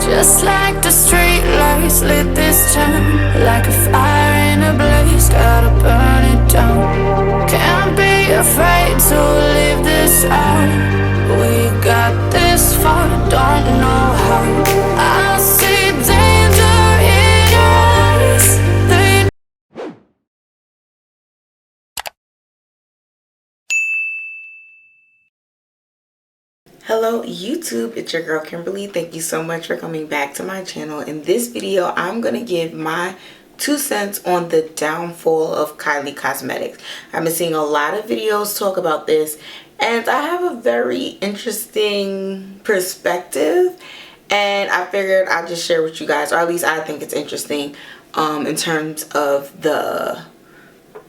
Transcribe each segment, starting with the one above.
Just like the street lights lit this town, like a fire in a blaze, gotta burn it down. Can't be afraid to leave this out. We got this far, don't know how. I see danger in your eyes. Hello YouTube, it's your girl Kimberly. Thank you so much for coming back to my channel. In this video, I'm going to give my 2 cents on the downfall of Kylie Cosmetics. I've been seeing a lot of videos talk about this, and I have a very interesting perspective, and I figured I'd just share with you guys, or at least I think it's interesting in terms of the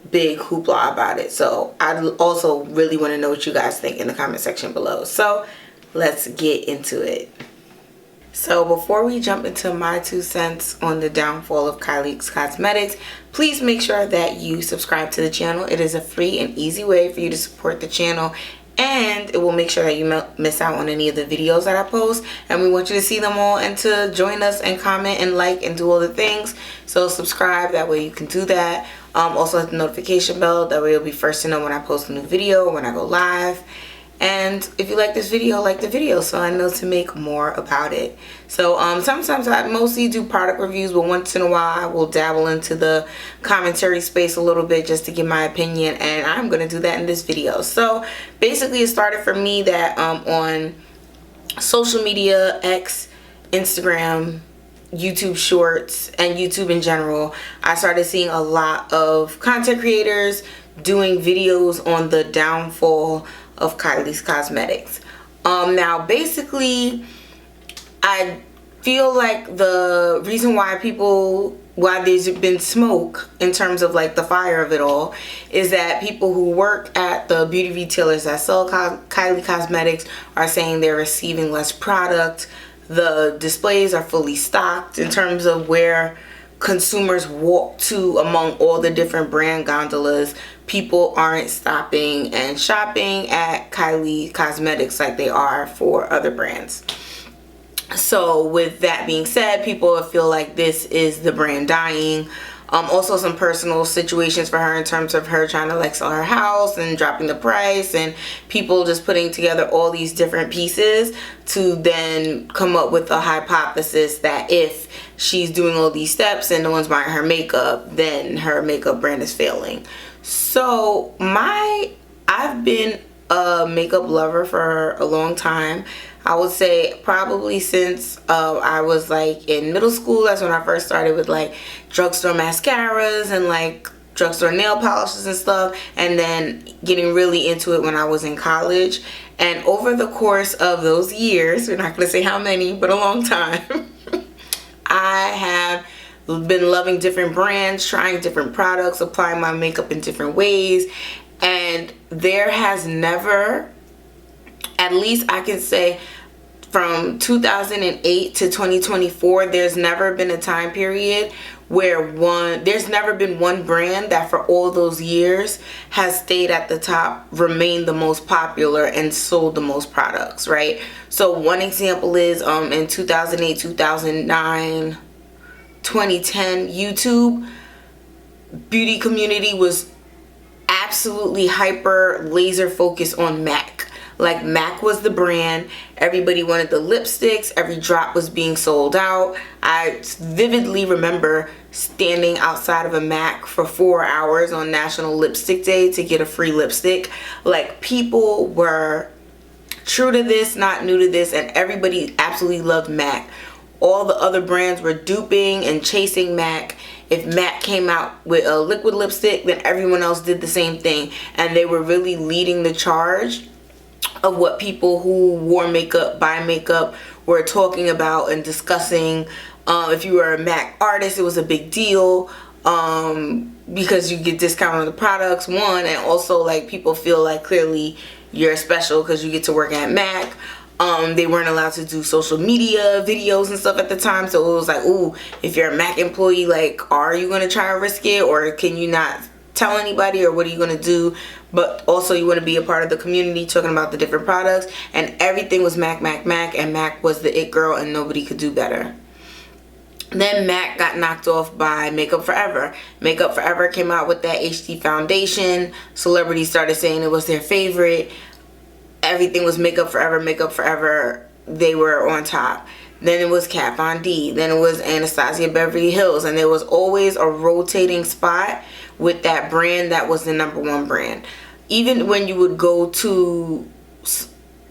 big hoopla about it. So I also really want to know what you guys think in the comment section below. So let's get into it. So before we jump into my 2 cents on the downfall of Kylie Cosmetics, please make sure that you subscribe to the channel. It is a free and easy way for you to support the channel, and it will make sure that you miss out on any of the videos that I post, and we want you to see them all and to join us and comment and like and do all the things. So subscribe, that way you can do that. Also hit the notification bell, that way you'll be first to know when I post a new video or when I go live. And if you like this video, like the video, so I know to make more about it. So sometimes I mostly do product reviews, but once in a while I will dabble into the commentary space a little bit just to give my opinion, and I'm going to do that in this video. So basically it started for me that on social media, X, Instagram, YouTube Shorts, and YouTube in general, I started seeing a lot of content creators doing videos on the downfall of Kylie's Cosmetics. Now basically I feel like the reason why there's been smoke in terms of like the fire of it all is that people who work at the beauty retailers that sell Kylie Cosmetics are saying they're receiving less product. The displays are fully stocked in terms of where consumers walk to among all the different brand gondolas. People aren't stopping and shopping at Kylie Cosmetics like they are for other brands. So with that being said, people feel like this is the brand dying. Also some personal situations for her in terms of her trying to like sell her house and dropping the price, and people just putting together all these different pieces to then come up with a hypothesis that if she's doing all these steps and no one's buying her makeup, then her makeup brand is failing. So I've been a makeup lover for a long time. I would say probably since I was like in middle school. That's when I first started with like drugstore mascaras and like drugstore nail polishes and stuff, and then getting really into it when I was in college. And over the course of those years, we're not going to say how many, but a long time, I have been loving different brands, trying different products, applying my makeup in different ways, and there has never, at least I can say from 2008 to 2024, there's never been a time period where there's never been one brand that for all those years has stayed at the top, remained the most popular, and sold the most products, right? So one example is in 2008, 2009, 2010, YouTube beauty community was absolutely hyper laser focused on MAC. Like MAC was the brand. Everybody wanted the lipsticks. Every drop was being sold out. I vividly remember standing outside of a MAC for 4 hours on National Lipstick Day to get a free lipstick. Like, people were true to this, not new to this, and everybody absolutely loved MAC. All the other brands were duping and chasing MAC. If MAC came out with a liquid lipstick, then everyone else did the same thing, and they were really leading the charge of what people who wore makeup, buy makeup, were talking about and discussing. If you were a MAC artist, it was a big deal because you get discount on the products, one, and also like people feel like clearly you're special because you get to work at MAC. They weren't allowed to do social media videos and stuff at the time, so it was like, ooh, if you're a MAC employee, like, are you gonna try to risk it, or can you not tell anybody, or what are you going to do? But also you want to be a part of the community, talking about the different products. And everything was MAC, MAC, MAC, and MAC was the it girl, and nobody could do better. Then MAC got knocked off by Makeup Forever. Makeup Forever came out with that HD foundation. Celebrities started saying it was their favorite. Everything was Makeup Forever, Makeup Forever. They were on top. Then it was Kat Von D. Then it was Anastasia Beverly Hills. And there was always a rotating spot with that brand that was the #1 brand. Even when you would go to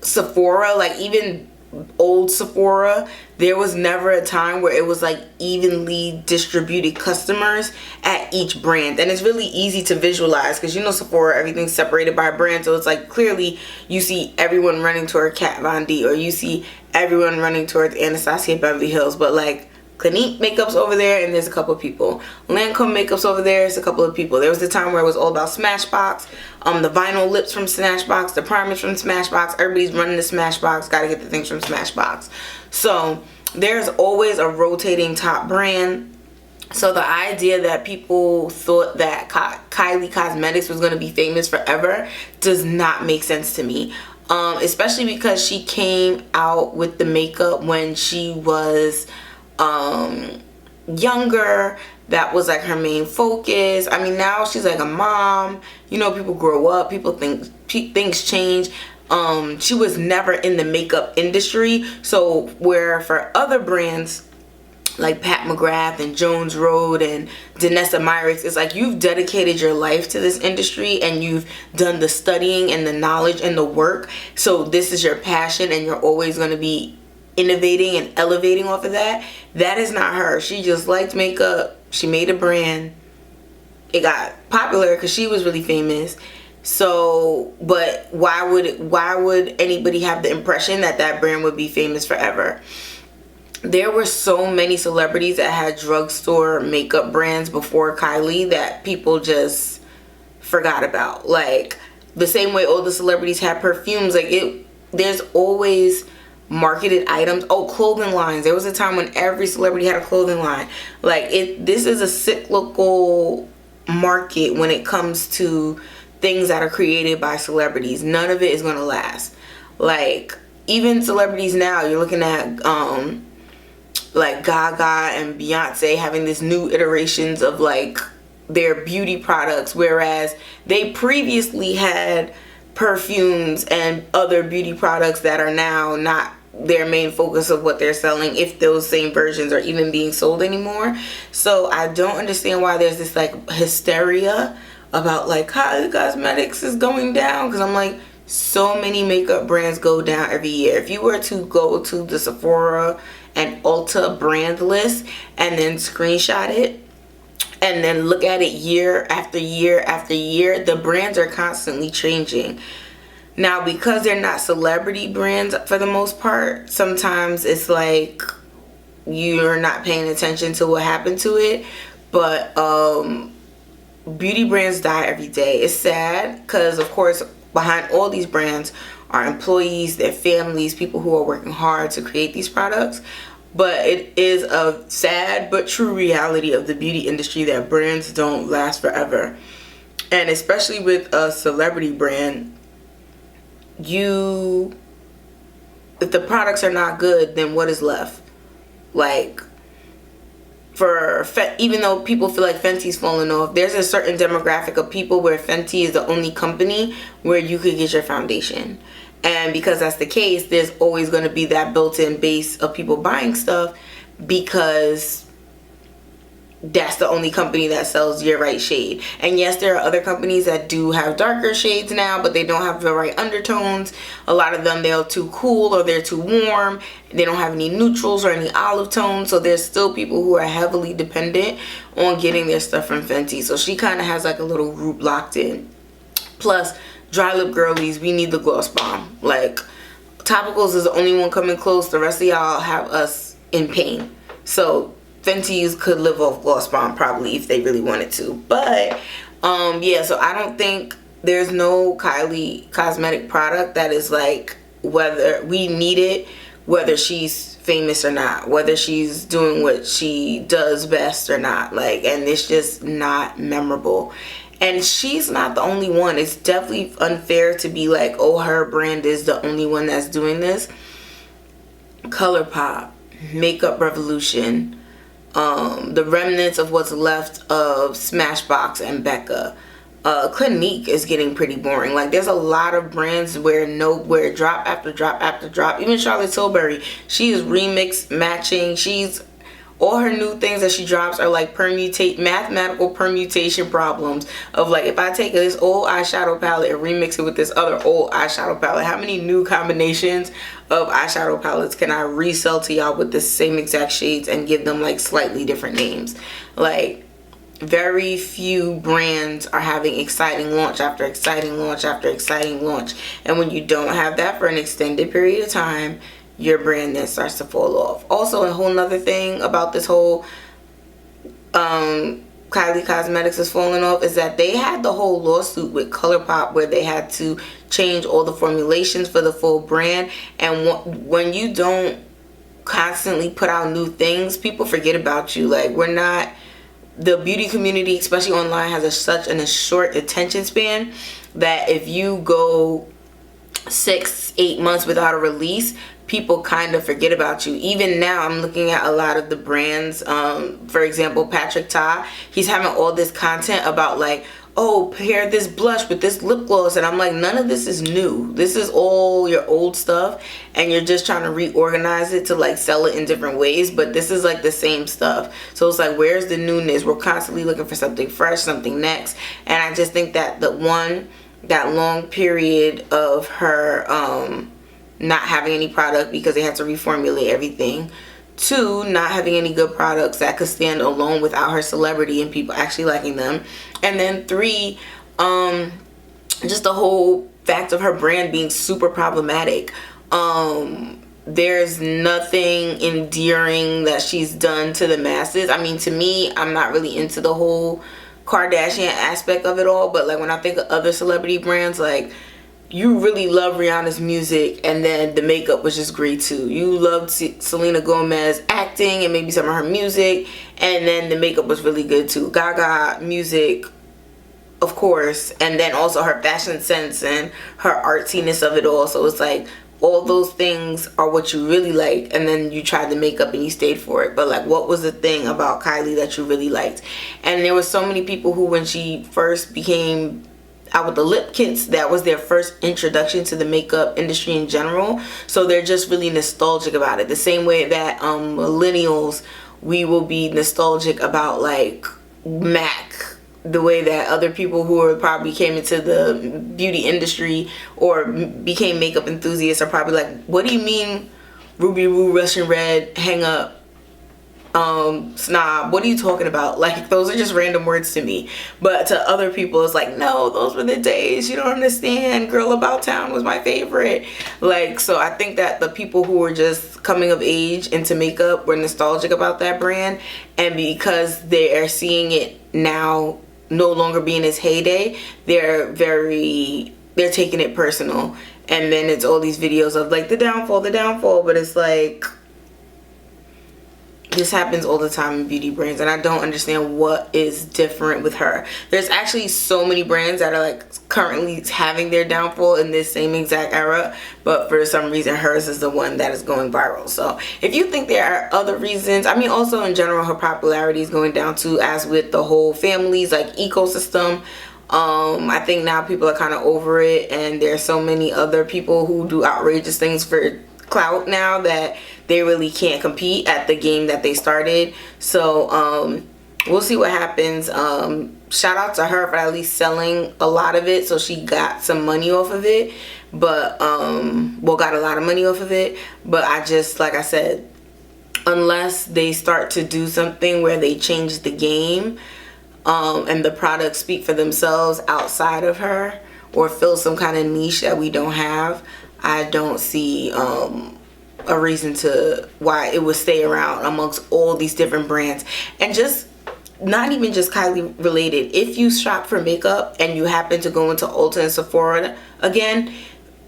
Sephora, like even old Sephora, there was never a time where it was like evenly distributed customers at each brand. And it's really easy to visualize because, you know, Sephora, everything's separated by brand. So it's like clearly you see everyone running toward Kat Von D, or you see everyone running towards Anastasia Beverly Hills. But like Clinique Makeup's over there and there's a couple of people. Lancome Makeup's over there, there's a couple of people. There was a time where it was all about Smashbox. The vinyl lips from Smashbox, the primers from Smashbox. Everybody's running the Smashbox, gotta get the things from Smashbox. So there's always a rotating top brand. So the idea that people thought that Kylie Cosmetics was going to be famous forever does not make sense to me. Especially because she came out with the makeup when she was younger. That was like her main focus. I mean, now she's like a mom. You know, people grow up, people think things change. She was never in the makeup industry. So where for other brands like Pat McGrath and Jones Road and Danessa Myricks, it's like you've dedicated your life to this industry and you've done the studying and the knowledge and the work. So this is your passion and you're always going to be innovating and elevating off of that. That is not her. She just liked makeup. She made a brand. It got popular because she was really famous. So, but why would anybody have the impression that that brand would be famous forever? There were so many celebrities that had drugstore makeup brands before Kylie that people just forgot about. Like the same way all the celebrities had perfumes. Like there's always marketed items. Oh, clothing lines. There was a time when every celebrity had a clothing line. Like this is a cyclical market when it comes to things that are created by celebrities. None of it is going to last. Like even celebrities now, you're looking at like Gaga and Beyonce having this new iterations of like their beauty products, whereas they previously had perfumes and other beauty products that are now not their main focus of what they're selling, if those same versions are even being sold anymore. So I don't understand why there's this like hysteria about like Kylie Cosmetics is going down, because I'm like, so many makeup brands go down every year. If you were to go to the Sephora and Ulta brand list and then screenshot it and then look at it year after year after year, the brands are constantly changing. Now, because they're not celebrity brands for the most part, sometimes it's like you're not paying attention to what happened to it. But beauty brands die every day. It's sad because, of course, behind all these brands are employees, their families, people who are working hard to create these products. But it is a sad but true reality of the beauty industry that brands don't last forever. And especially with a celebrity brand, if the products are not good, then what is left? Like, even though people feel like Fenty's falling off, there's a certain demographic of people where Fenty is the only company where you could get your foundation. And because that's the case, there's always going to be that built-in base of people buying stuff, because that's the only company that sells your right shade. And yes, there are other companies that do have darker shades now, but they don't have the right undertones. A lot of them, they're too cool or they're too warm. They don't have any neutrals or any olive tones. So there's still people who are heavily dependent on getting their stuff from Fenty. So she kind of has like a little group locked in. Plus, dry lip girlies, we need the gloss bomb. Like, topicals is the only one coming close. The rest of y'all have us in pain. So Fenty's could live off gloss bomb probably if they really wanted to. But yeah, so I don't think there's no Kylie cosmetic product that is like, whether we need it, whether she's famous or not, whether she's doing what she does best or not, like, and it's just not memorable. And she's not the only one. It's definitely unfair to be like, oh, her brand is the only one that's doing this. ColourPop, Makeup Revolution, the remnants of what's left of Smashbox and Becca. Clinique is getting pretty boring. Like, there's a lot of brands where drop after drop after drop. Even Charlotte Tilbury, she is remix matching. All her new things that she drops are like mathematical permutation problems of like, if I take this old eyeshadow palette and remix it with this other old eyeshadow palette, how many new combinations of eyeshadow palettes can I resell to y'all with the same exact shades and give them like slightly different names? Like, very few brands are having exciting launch after exciting launch after exciting launch. And when you don't have that for an extended period of time, your brand then starts to fall off. Also, a whole nother thing about this whole Kylie Cosmetics is falling off is that they had the whole lawsuit with ColourPop where they had to change all the formulations for the full brand. And when you don't constantly put out new things, people forget about you. Like, the beauty community, especially online, has such a short attention span that if you go 6-8 months without a release, people kind of forget about you. Even now, I'm looking at a lot of the brands. For example, Patrick Ta, he's having all this content about like, oh, pair this blush with this lip gloss, and I'm like, none of this is new. This is all your old stuff, and you're just trying to reorganize it to like sell it in different ways, but this is like the same stuff. So it's like, where's the newness? We're constantly looking for something fresh, something next. And I just think that that long period of her not having any product because they had to reformulate everything. 2, not having any good products that could stand alone without her celebrity and people actually liking them. And then 3, just the whole fact of her brand being super problematic. There's nothing endearing that she's done to the masses. I mean, to me, I'm not really into the whole Kardashian aspect of it all, but like when I think of other celebrity brands, like, you really love Rihanna's music and then the makeup was just great too. You loved Selena Gomez acting and maybe some of her music, and then the makeup was really good too. Gaga music, of course, and then also her fashion sense and her artsiness of it all. So it's like, all those things are what you really like, and then you tried the makeup and you stayed for it. But like, what was the thing about Kylie that you really liked? And there were so many people who, when she first became out with the lip kits, that was their first introduction to the makeup industry in general. So they're just really nostalgic about it. The same way that millennials, we will be nostalgic about like MAC. The way that other people who are probably came into the beauty industry or became makeup enthusiasts are probably like, what do you mean Ruby Woo, Russian Red, hang up, snob? What are you talking about? Like, those are just random words to me. But to other people, it's like, no, those were the days. You don't understand. Girl About Town was my favorite. Like, so I think that the people who were just coming of age into makeup were nostalgic about that brand. And because they are seeing it now no longer being its heyday, they're taking it personal. And then it's all these videos of like the downfall, but it's like, this happens all the time in beauty brands, and I don't understand what is different with her. There's actually so many brands that are like currently having their downfall in this same exact era, but for some reason hers is the one that is going viral. So if you think there are other reasons, I mean, also in general her popularity is going down too, as with the whole families like ecosystem. I think now people are kind of over it, and there's so many other people who do outrageous things for clout now that they really can't compete at the game that they started. So we'll see what happens. Shout out to her for at least selling a lot of it, so she got some money off of it, but got a lot of money off of it. But I just, like I said, unless they start to do something where they change the game and the products speak for themselves outside of her, or fill some kind of niche that we don't have, I don't see a reason to why it would stay around amongst all these different brands. And just not even just Kylie related, if you shop for makeup and you happen to go into Ulta and Sephora again,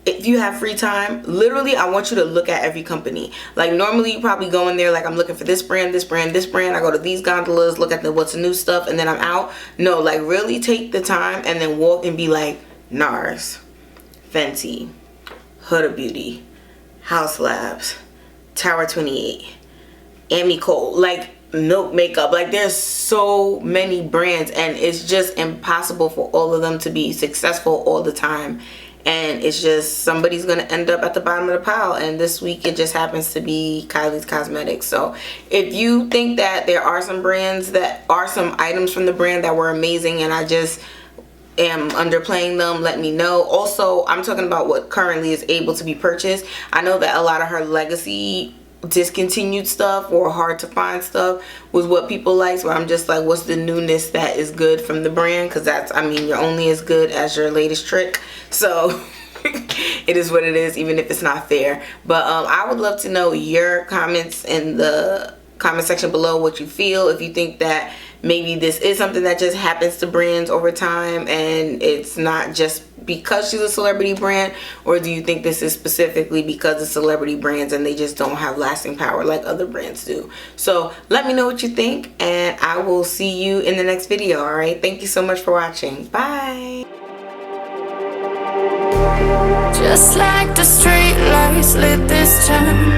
if you have free time, literally I want you to look at every company. Like normally you probably go in there like, I'm looking for this brand, this brand, this brand. I go to these gondolas, look at the what's the new stuff, and then I'm out. No, like really take the time and then walk and be like, NARS, Fenty, Huda Beauty, House Labs, Tower 28, Amy Cole, like Milk Makeup. Like there's so many brands and it's just impossible for all of them to be successful all the time. And it's just somebody's gonna end up at the bottom of the pile, and this week it just happens to be Kylie Cosmetics. So if you think that there are some brands that are some items from the brand that were amazing and I just am underplaying them, let me know. Also, I'm talking about what currently is able to be purchased. I know that a lot of her legacy discontinued stuff or hard to find stuff was what people like, so I'm just like, what's the newness that is good from the brand? Because that's, I mean, you're only as good as your latest trick, so it is what it is, even if it's not fair. But I would love to know your comments in the comment section below, what you feel, if you think that maybe this is something that just happens to brands over time and it's not just because she's a celebrity brand, or do you think this is specifically because of celebrity brands and they just don't have lasting power like other brands do? So let me know what you think, and I will see you in the next video. All right, thank you so much for watching. Bye. Just like the street lights lit this town,